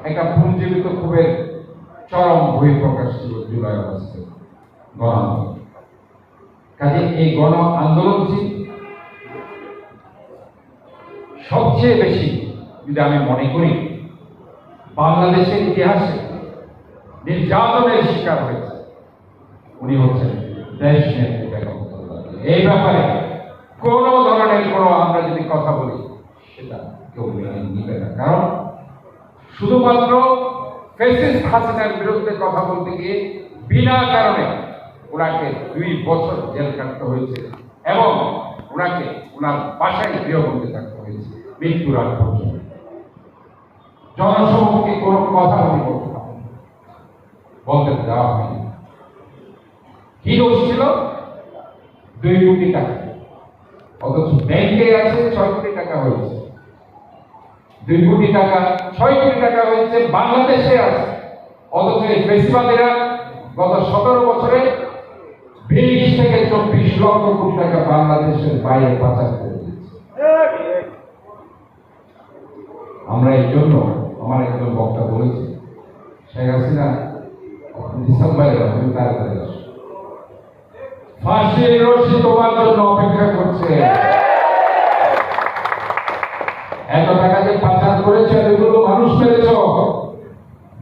একটা পুঞ্জীবিত ক্ষোভের চরম বহিঃপ্রকাশ ছিল জুলাই আগস্টে গণ আন্দোলন। কাজে এই গণ আন্দোলন সবচেয়ে বেশি, যদি আমি মনে করি, বাংলাদেশের ইতিহাসে নির্যাতনের শিকার হয়েছে উনি হচ্ছেন দেশ নেত্রী বেগম খালেদা জিয়া। এই ব্যাপারে কোন ধরনের আমরা যদি কথা বলি সেটা কেউ মেনে নিবে না। কারণ শুধুমাত্র ফ্যাসিস্ট হাসিনার বিরুদ্ধে কথা বলতে গিয়ে বিনা কারণে ওনাকে 2 বছর জেল কাটতে হয়েছে এবং ওনাকে ওনার বাসায় গৃহবন্দী থাকতে হয়েছে মৃত্যুর আগ পর্যন্ত। জনসমক্ষে কোনো কথা উনি বলতে দেওয়া হয়নি। কি দোষ ছিল? 2 কোটি টাকা, অথচ ব্যাংকে আছে 6 কোটি টাকা হয়েছে। 2 কোটি টাকা, 6 কোটি টাকা হয়েছে বাংলাদেশে আছে, অথচ এই ফেসিবাদীরা গত 17 বছরে 20 থেকে 24 লক্ষ কোটি টাকা বাংলাদেশের বাইরে পাচার করে দিয়েছে। আমরা এই জন্য আমার একজন বক্তা বলেছে, শেখ হাসিনা ডিসেম্বরে তুমি তাড়াতাড়ি আসো, ফাঁসির রশি তোমার জন্য অপেক্ষা করছে। এত টাকা যে পাচার করেছে, এগুলো মানুষ মেরেছ,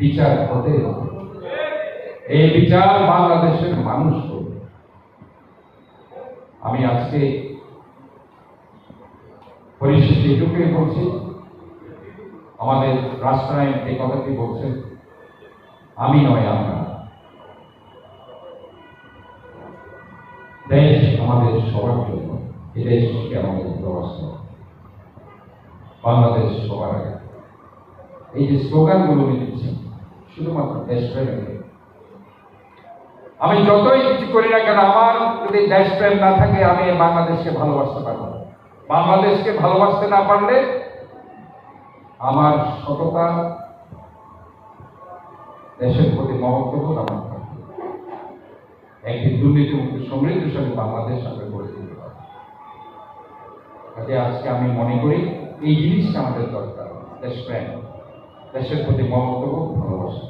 বিচার হতে হবে। এই বিচার বাংলাদেশের মানুষ করবে। আমি আজকে পরিশেষে এটুকুই বলছি, আমাদের রাষ্ট্রনায়ক এই কথাটি বলছেন, আমি নয় আমরা। দেশ আমাদের সবার জন্য, এই দেশকে আমাদের ভালোবাসা, বাংলাদেশ সবার আগে। এই যে স্লোগানগুলো দিচ্ছেন শুধুমাত্র দেশপ্রেমের। আমি যতই কিছু করি না কেন, আমার যদি দেশপ্রেম না থাকে আমি বাংলাদেশকে ভালোবাসতে পারবো না। বাংলাদেশকে ভালোবাসতে না পারলে আমার সততা, দেশের প্রতি মমত্ববোধ আমার থাকবে। একটি দুর্নীতিমুক্ত সমৃদ্ধশালী বাংলাদেশ আমরা গড়ে তুলতে পারবো। কাজে আজকে আমি মনে করি এই জিনিসটা আমাদের দরকার, দেশপ্রেম, দেশের প্রতি মমত্ববোধ, ভালোবাসা।